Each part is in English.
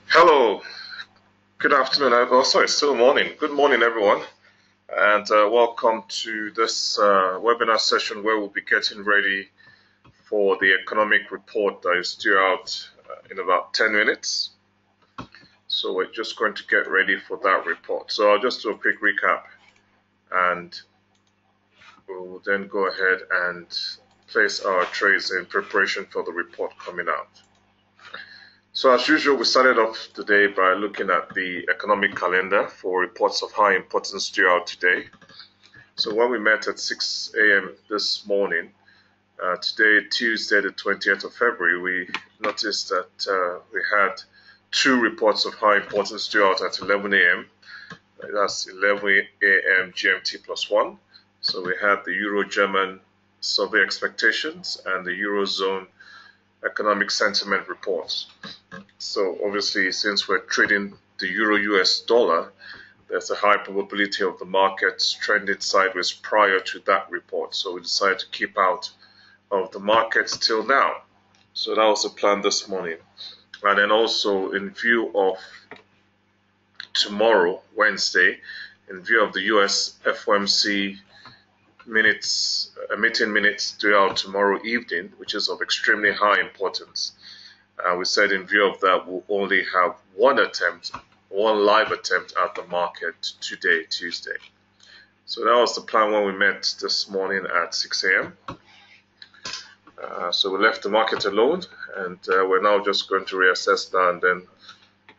Hello, good afternoon. Sorry, it's still morning. Good morning, everyone, and welcome to this webinar session where we'll be getting ready for the economic report that is due out in about 10 minutes. So we're just going to get ready for that report. So I'll just do a quick recap, and we'll then go ahead and place our trades in preparation for the report coming out. So as usual, we started off today by looking at the economic calendar for reports of high importance due out today. So when we met at 6 a.m. this morning, today, Tuesday, the 20th of February, we noticed that we had two reports of high importance due out at 11 a.m. That's 11 a.m. GMT plus 1. So we had the Euro-German survey expectations and the Eurozone economic sentiment reports. So obviously, since we're trading the Euro-US dollar, there's a high probability of the markets trending sideways prior to that report. So we decided to keep out of the markets till now. So that was the plan this morning. And then also in view of tomorrow, Wednesday, in view of the US FOMC meeting minutes due out tomorrow evening, which is of extremely high importance. We said in view of that, we'll only have one live attempt at the market today, Tuesday. So that was the plan when we met this morning at 6 a.m. So we left the market alone, and we're now just going to reassess that and then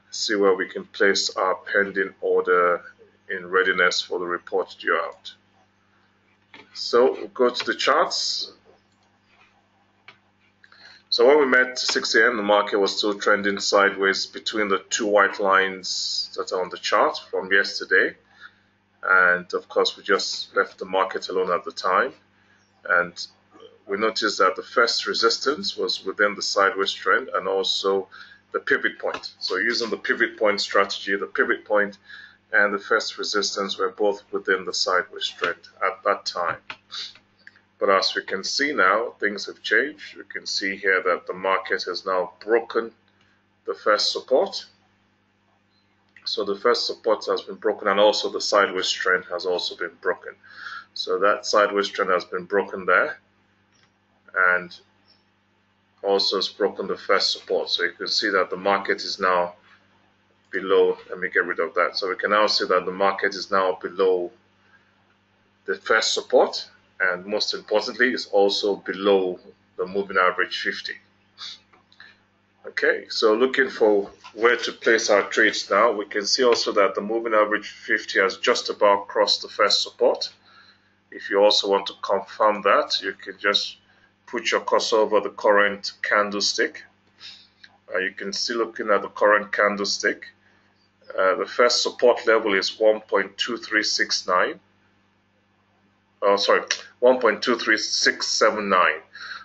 see where we can place our pending order in readiness for the report due out. So we'll go to the charts. So when we met 6 a.m., the market was still trending sideways between the two white lines that are on the chart from yesterday. And of course, we just left the market alone at the time. And we noticed that the first resistance was within the sideways trend and also the pivot point. So using the pivot point strategy, the pivot point and the first resistance were both within the sideways trend at that time. But as we can see now, things have changed. We can see here that the market has now broken the first support. So the first support has been broken, and also the sideways trend has also been broken. So that sideways trend has been broken there, and also has broken the first support. So you can see that the market is now below. Let me get rid of that. So we can now see that the market is now below the first support, and most importantly, is also below the moving average 50. Okay, so looking for where to place our trades now, we can see also that the moving average 50 has just about crossed the first support. If you also want to confirm that, you can just put your cursor over the current candlestick. You can see, looking at the current candlestick, the first support level is 1.2369. Oh, sorry, 1.23679.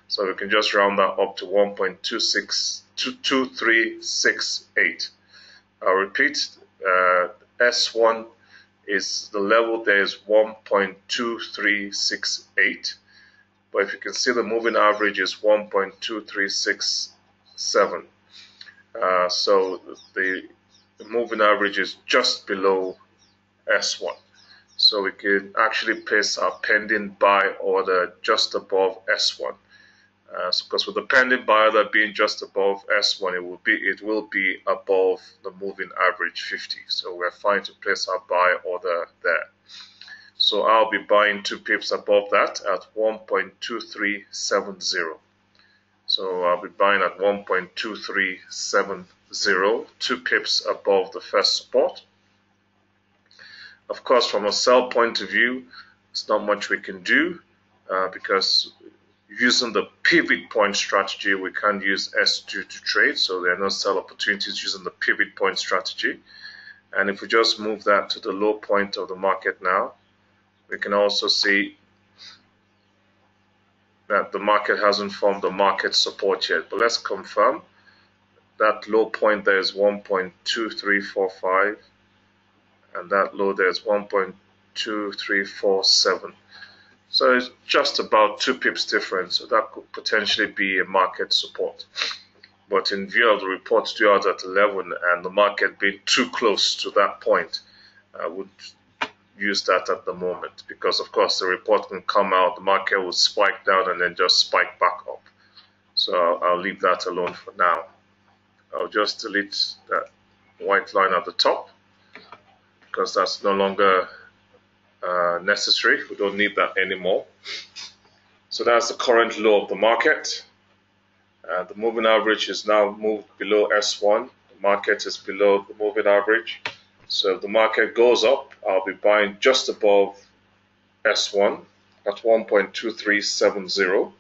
So we can just round that up to 1.2368. I'll repeat, S1 is the level there is 1.2368. But if you can see, the moving average is 1.2367. So the moving average is just below S1. So we can actually place our pending buy order just above S1. Because with the pending buy order being just above S1, it will be above the moving average 50. So we're fine to place our buy order there. So I'll be buying 2 pips above that at 1.2370. So I'll be buying at 1.2370, 2 pips above the first support. Of course, from a sell point of view, it's not much we can do because using the pivot point strategy, we can't use S2 to trade, so there are no sell opportunities using the pivot point strategy. And if we just move that to the low point of the market now, we can also see that the market hasn't formed the market support yet. But let's confirm that low point there is 1.2345. and that low there is 1.2347. So it's just about 2 pips difference, so that could potentially be a market support. but in view of the report due out at 11 and the market being too close to that point, I would use that at the moment, because of course the report can come out, the market will spike down and then just spike back up. So I'll leave that alone for now. I'll just delete that white line at the top because that's no longer necessary. We don't need that anymore. So that's the current low of the market. The moving average is now moved below S1. The market is below the moving average. So if the market goes up, I'll be buying just above S1 at 1.2370.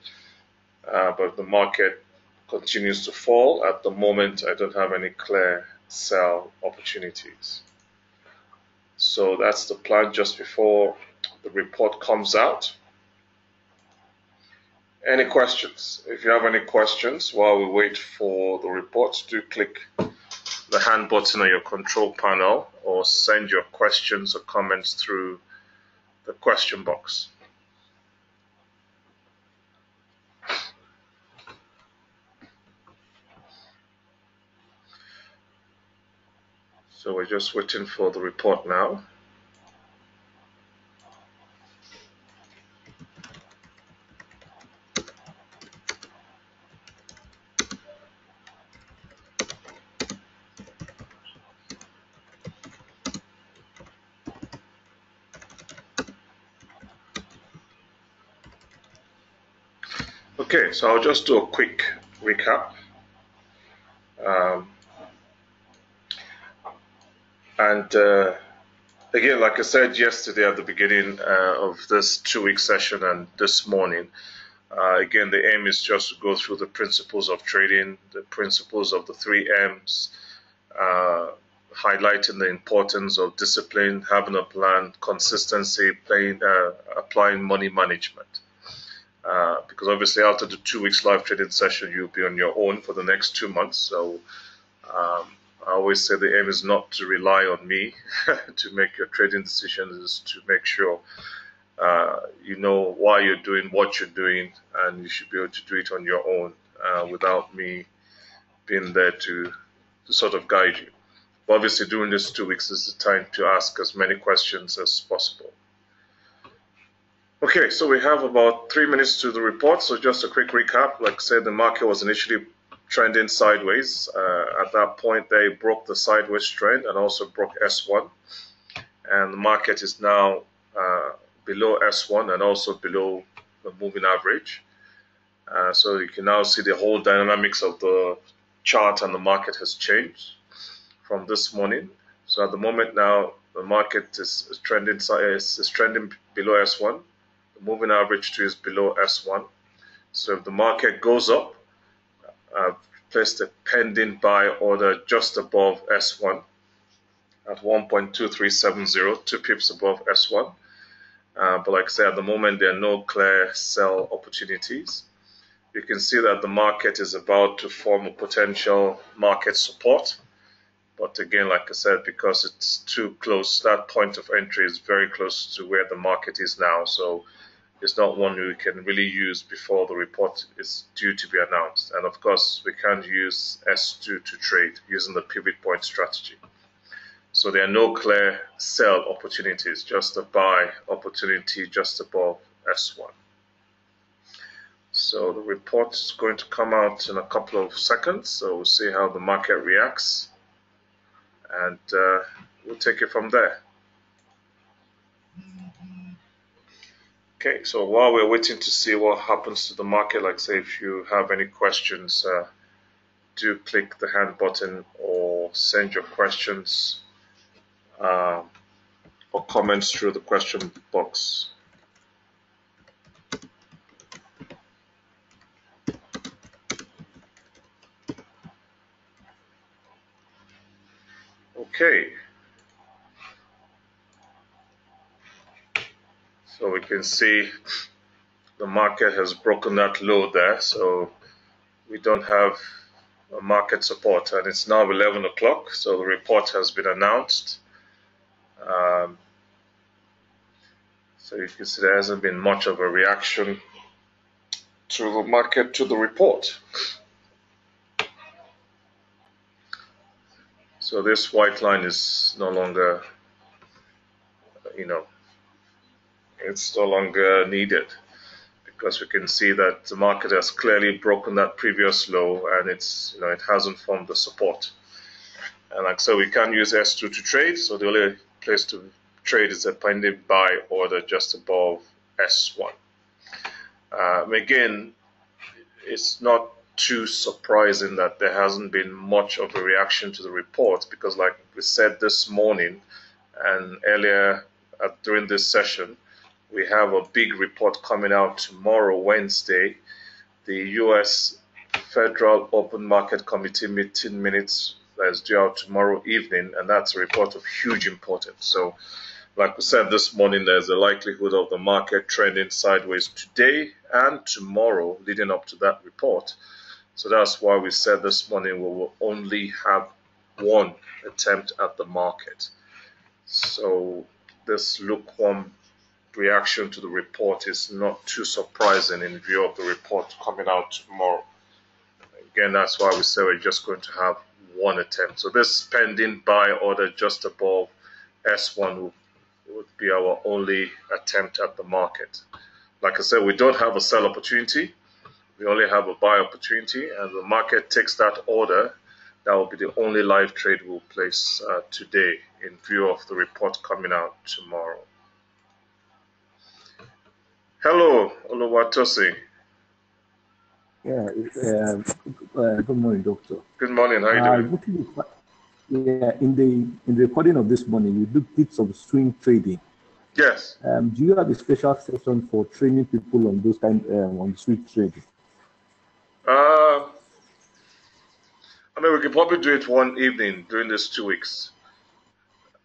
But if the market continues to fall, at the moment I don't have any clear sell opportunities. So that's the plan just before the report comes out. Any questions? If you have any questions while we wait for the report, do click the hand button on your control panel or send your questions or comments through the question box. So we're just waiting for the report now. Okay, so I'll just do a quick recap. Again, like I said yesterday at the beginning of this two-week session and this morning, again, the aim is just to go through the principles of trading, the principles of the 3 M's, highlighting the importance of discipline, having a plan, consistency, applying money management. Because obviously after the 2 weeks live trading session, you'll be on your own for the next 2 months. So I always say the aim is not to rely on me to make your trading decisions, is to make sure you know why you're doing what you're doing, and you should be able to do it on your own without me being there to sort of guide you. But obviously during this 2 weeks is the time to ask as many questions as possible. Okay, so we have about 3 minutes to the report. So just a quick recap. Like I said, the market was initially trending sideways. At that point, they broke the sideways trend and also broke S1. And the market is now below S1 and also below the moving average. So you can now see the whole dynamics of the chart and the market has changed from this morning. So at the moment now, the market is trending below S1. The moving average too is below S1. So if the market goes up, I've placed a pending buy order just above S1 at 1.2370, 2 pips above S1. But like I said, at the moment, there are no clear sell opportunities. You can see that the market is about to form a potential market support. But again, like I said, because it's too close, that point of entry is very close to where the market is now. So it's not one we can really use before the report is due to be announced. And of course, we can't use S2 to trade using the pivot point strategy. So there are no clear sell opportunities, just a buy opportunity just above S1. So the report is going to come out in a couple of seconds. So we'll see how the market reacts. And we'll take it from there. Okay, so while we're waiting to see what happens to the market, like I say, if you have any questions, do click the hand button or send your questions or comments through the question box. Okay. So we can see the market has broken that low there, so we don't have a market support, and it's now 11 o'clock, so the report has been announced. So you can see there hasn't been much of a reaction to the market to the report. So this white line is no longer, it's no longer needed, because we can see that the market has clearly broken that previous low, and it hasn't formed the support. And like so, we can use S2 to trade. So the only place to trade is a pending buy order just above S1. Again, it's not too surprising that there hasn't been much of a reaction to the report, because like we said this morning and earlier during this session, we have a big report coming out tomorrow, Wednesday, the U.S. Federal Open Market Committee meeting minutes that is due out tomorrow evening, and that's a report of huge importance. So like we said this morning, there's a likelihood of the market trending sideways today and tomorrow leading up to that report. So that's why we said this morning we will only have one attempt at the market. So this lukewarm reaction to the report is not too surprising in view of the report coming out tomorrow. Again, that's why we say we're just going to have one attempt. So this pending buy order just above S1 would be our only attempt at the market. Like I said, we don't have a sell opportunity. We only have a buy opportunity, and the market takes that order. That will be the only live trade we'll place today in view of the report coming out tomorrow. Hello, Oluwatosi. Yeah, good morning, Doctor. Good morning, how are you doing? Yeah, in the recording of this morning, you did some swing trading. Yes. Do you have a special session for training people on those on swing trading? I mean, we can probably do it one evening during these 2 weeks.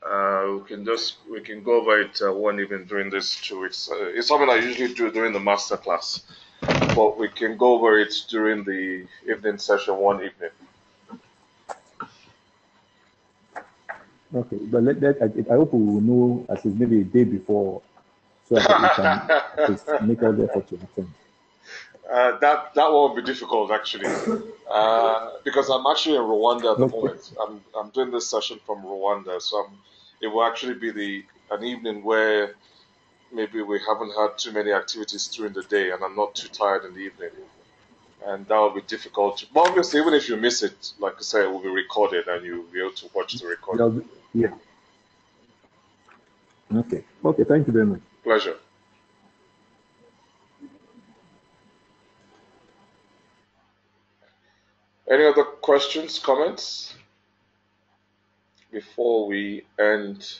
We can go over it one evening during these 2 weeks. It's something I usually do during the master class, but we can go over it during the evening session one evening. Okay, but I hope we will know at least maybe a day before, so that we can make all the effort to attend. That won't be difficult actually, because I'm actually in Rwanda at the moment. I'm doing this session from Rwanda, so it will actually be an evening where maybe we haven't had too many activities during the day, and I'm not too tired in the evening, and that will be difficult. But obviously, even if you miss it, like I say, it will be recorded, and you'll be able to watch the recording. Yeah. Okay. Okay. Thank you very much. Pleasure. Any other questions, comments before we end